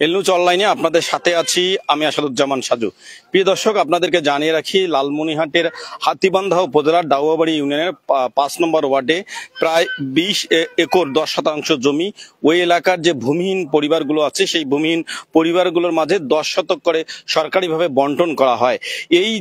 এল news অনলাইনে আপনাদের সাথে আছি আমি আসাদুজ্জামান সাজু। প্রিয় দর্শক, আপনাদেরকে জানিয়ে রাখি লালমনিরহাটের হাতীবান্ধা উপজেলার ডাউয়াবাড়ি ইউনিয়নের ৫ নম্বর ওয়ার্ডে প্রায় ২০ একর ১০% জমি ওই এলাকার যে ভূমিহীন পরিবারগুলো আছে সেই ভূমিহীন পরিবারগুলোর মাঝে ১০ শতক করে সরকারিভাবে বন্টন করা হয়। এই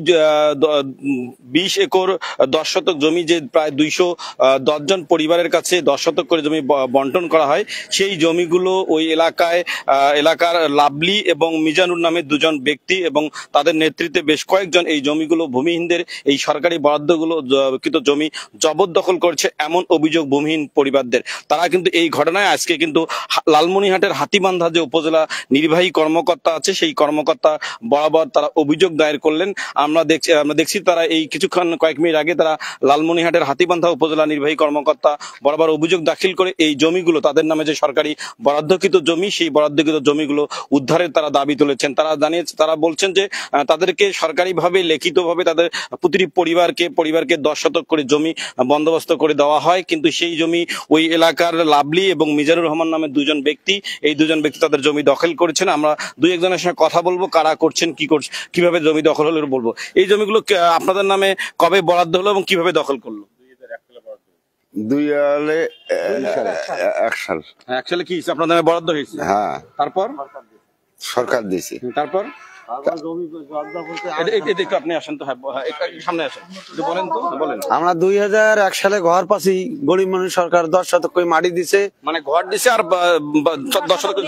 ২০ একর ১০ শতক জমি যে প্রায় ২১০ জন পরিবারের কাছে ১০ শতক করে জমি বন্টন করা হয়, সেই জমিগুলো ওই এলাকার লাভলি এবং মিজানুর নামে দুজন ব্যক্তি এবং তাদের নেতৃত্বে বেশ কয়েকজন এই জমিগুলো ভূমিহীনদের এই সরকারি বরাদ্দগুলো জমি জবরদখল করছে এমন অভিযোগ ভূমিহীন পরিবারদের। তারা কিন্তু এই ঘটনায় আজকে কিন্তু লালমনিরহাটের হাতীবান্ধা যে উপজেলা নির্বাহী কর্মকর্তা আছে সেই কর্মকর্তা বরাবর তারা অভিযোগ দায়ের করলেন। আমরা দেখছি তারা এই কয়েক মিনিট আগে তারা লালমনিরহাটের হাতীবান্ধা উপজেলা নির্বাহী কর্মকর্তা বরাবর অভিযোগ দাখিল করে এই জমিগুলো তাদের নামে যে সরকারি বরাদ্দকৃত জমি সেই বরাদ্দকৃত জমিগুলো উদ্ধারের তারা দাবি তুলেছেন। তারা বলছেন যে তাদেরকে সরকারিভাবে লিখিতভাবে তাদের প্রতিটি পরিবারকে ১০ শতক করে জমি বন্দোবস্ত করে দেওয়া হয়, কিন্তু সেই জমি ওই এলাকার লাভলি এবং মিজানুর রহমান নামে দুজন ব্যক্তি তাদের জমি দখল করেছেন। আমরা দুই একজনের সঙ্গে কথা বলবো, কারা করছেন কিভাবে জমি দখল হলো বলবো। এই জমিগুলো আপনাদের নামে কবে বরাদ্দ হলো এবং কিভাবে দখল করলো? ২০০১ সাল কি আপনার নামে বরাদ্দ হয়েছে? হ্যাঁ, তারপর সরকার দিয়েছে। তারপর আপনি আসেন তো, সামনে আসেন, বলেন তো, বলেন। আমরা ২০০১ সালে ঘর পাচ্ছি, গরিব মানুষ সরকার ১০ শতক করে মাটি দিছে, মানে ঘর দিছে আর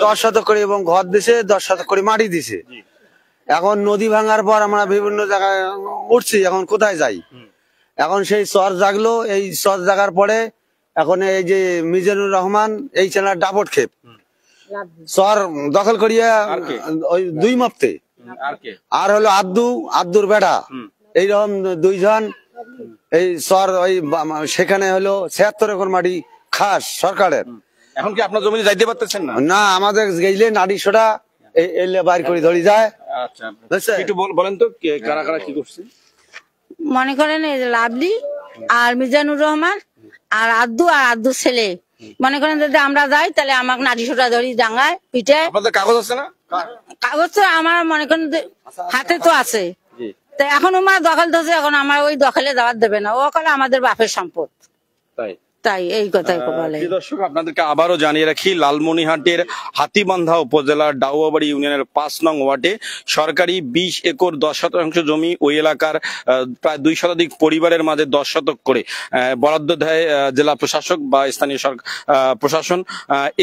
১০ শতক করে এবং ঘর দিছে, ১০ শতক করে মাটি দিছে। এখন নদী ভাঙার পর আমরা বিভিন্ন জায়গায় উঠছি, এখন কোথায় যাই? এখন সেই চর জাগলো, এই চর জাগার পরে এখন এই যে মিজানুর রহমান এই ছেলের ডাবট খেপ চর দখল করিয়া ওই ২ মাপতে, আর হলো আব্দুর বেড়া, এইরকম ২ জন এই চর ওই সেখানে হলো ৭৬ একর মাটি খাস সরকারের। এখন কি আপনার জমি যাইতে পারতেছেন না? না, আমাদের গেইলে নাড়ি সোডা এলে বাইর করে ধরি যায়। আচ্ছা, একটু বলেন তো কারা কারা কি করছে? মনে করেন এই লাভলি আর মিজানুর রহমান আর আব্দুর ছেলে, মনে করেন যদি আমরা যাই তাহলে আমাকে নাটি সোটা ধরি ডাঙ্গায় পিঠে। আপনাদের কাগজ আছে না? কাগজ তো আমার মনে করেন হাতে তো আছে, তো এখন আমার দখল ধরছে, এখন আমার ওই দখলে যাওয়ার দেবে না, ও কলে আমাদের বাপের সম্পদ। তাই এই কথাই বলে। দর্শক, আপনাদেরকে আবারও জানিয়ে রাখি, লালমনিরহাটের হাতীবান্ধা উপজেলার ডাউয়াবাড়ি ইউনিয়নের ৫ নং ওয়ার্ডে সরকারি ২০ একর ১০% জমি ওই এলাকার প্রায় ২ শতাধিক পরিবারের মাঝে ১০ শতক করে বরাদ্দ দেয় জেলা প্রশাসক বা স্থানীয় প্রশাসন।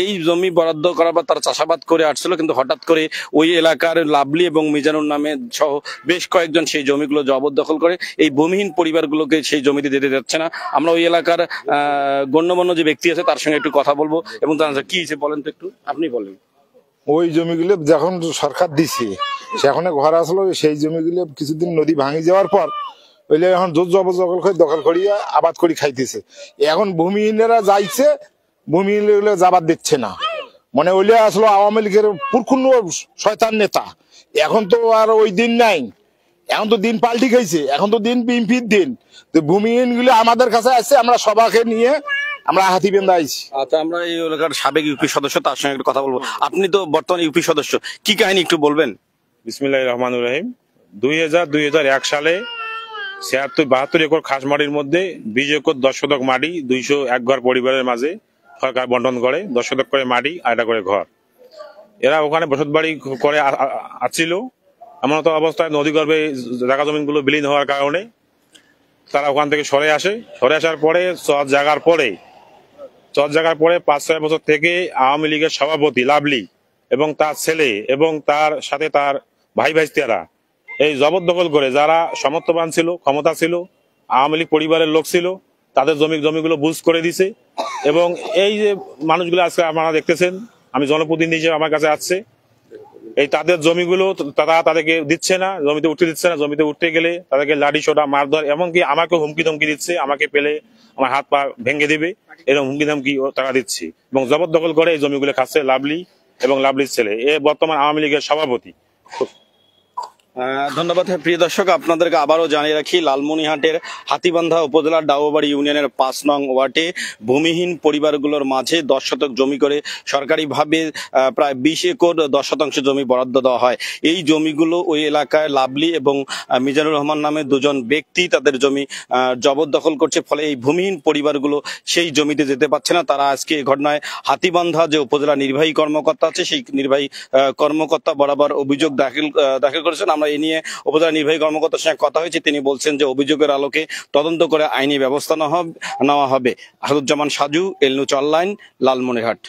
এই জমি বরাদ্দ করার পর তারা চাষাবাদ করে আসছিল, কিন্তু হঠাৎ করে ওই এলাকার লাভলি এবং মিজানুর নামে সহ বেশ কয়েকজন সেই জমিগুলো জবরদখল করে এই ভূমিহীন পরিবারগুলোকে সেই জমিতে দিতে যাচ্ছে না। আমরা ওই এলাকার গণ্যমান্য যে ব্যক্তি আছে তার সঙ্গে একটু কথা বলবো এবং তার কি হয়েছে বলেন তো, একটু আপনি বলেন। ওই জমিগুলো যখন সরকার দিছে সেখানে ঘর আসলো, সেই জমিগুলো কিছুদিন নদী ভাঙি যাওয়ার পর ওইলে এখন জোর জবরদখল করে দখল করিয়া আবাদ করি খাইতেছে। এখন ভূমিহীনেরা যাইছে, ভূমিহীনগুলো যাবার দিচ্ছে না। মানে ওইলে আসলো আওয়ামী লীগের পুরখুন্ন শয়তান নেতা। এখন তো আর ওই দিন নাই, এখন তো দিন পাল্টি খাইছে, এখন তো দিন বিএনপির দিন। তো ভূমিহীন গুলো আমাদের কাছে আসছে, আমরা সবাইকে নিয়ে আমরা হাতীবান্ধা আইছি। আচ্ছা, আমরা এই এলাকার সাবেক ইউপি সদস্য, তার সঙ্গে একটু কথা বলবো। আপনি তো বর্তমান ইউপি সদস্য, কি কাহিনী একটু বলবেন? বিসমিল্লাহির রহমানির রহিম। ২০০১ সালে ৭৬-৭২ একর খাস মাটির মধ্যে ২০ একর ১০ শতক মাটি ২০১ ঘর পরিবারের মাঝে সরকার বন্টন করে, ১০ শতক করে মাটি আর ১টা করে ঘর। এরা ওখানে বসত বাড়ি করে আসছিল। এমন তো অবস্থায় নদী গর্ভে জায়গা জমিন গুলো বিলীন হওয়ার কারণে তারা ওখান থেকে সরে আসার পরে চর জাগার পরে ৫-৬ বছর থেকে আওয়ামী লীগের সভাপতি লাভলি এবং তার ছেলে এবং তার সাথে তার ভাই ভাইস্তিরা এই জবরদখল করে, যারা সমর্থবান ছিল, ক্ষমতা ছিল, আওয়ামী লীগ পরিবারের লোক ছিল, তাদের জমিগুলো বুঝ করে দিছে। এবং এই যে মানুষগুলো আজকে আপনারা দেখতেছেন, আমি জনপ্রতিনিধি হিসেবে আমার কাছে আসছে, এই তাদের জমিগুলো তারা তাদেরকে দিচ্ছে না, জমিতে উঠতে দিচ্ছে না। জমিতে উঠতে গেলে তাদেরকে লাঠি সোটা মারধর, এমনকি আমাকে হুমকি ধমকি দিচ্ছে, আমাকে পেলে আমার হাত পা ভেঙে দিবে, এরকম হুমকি ধমকি তারা দিচ্ছে এবং জবরদখল করে এই জমিগুলো খাচ্ছে লাভলি এবং লাভলির ছেলে, এ বর্তমান আওয়ামী লীগের সভাপতি। ধন্যবাদ। প্রিয় দর্শক, আপনাদেরকে আবারও জানিয়ে রাখি লালমনিরহাটের হাতীবান্ধা উপজেলার ডাউবাড়ি ইউনিয়নের 5 নং ওয়ার্ডে ভূমিহীন পরিবারগুলোর মাঝে 10 শতক জমি করে সরকারিভাবে প্রায় 20 একর 10 শতাংশ জমি বরাদ্দ দেওয়া হয়। এই জমিগুলো ওই এলাকায় লাভলি এবং মিজানুর রহমান নামে দুজন ব্যক্তি তাদের জমি জবরদখল করছে, ফলে এই ভূমিহীন পরিবারগুলো সেই জমিতে যেতে পারছে না। তারা আজকে এই ঘটনায় হাতীবান্ধা যে উপজেলা নির্বাহী কর্মকর্তা আছে সেই নির্বাহী কর্মকর্তা বরাবর অভিযোগ দাখিল করেছেন। আমরা এ নিয়ে উপজেলা নির্বাহী কর্মকর্তার সঙ্গে কথা হয়েছে, তিনি বলছেন যে অভিযোগের আলোকে তদন্ত করে আইনি ব্যবস্থা নেওয়া হবে। আসাদুজ্জামান সাজু, এল নিউজ অনলাইন, লালমনিরহাট।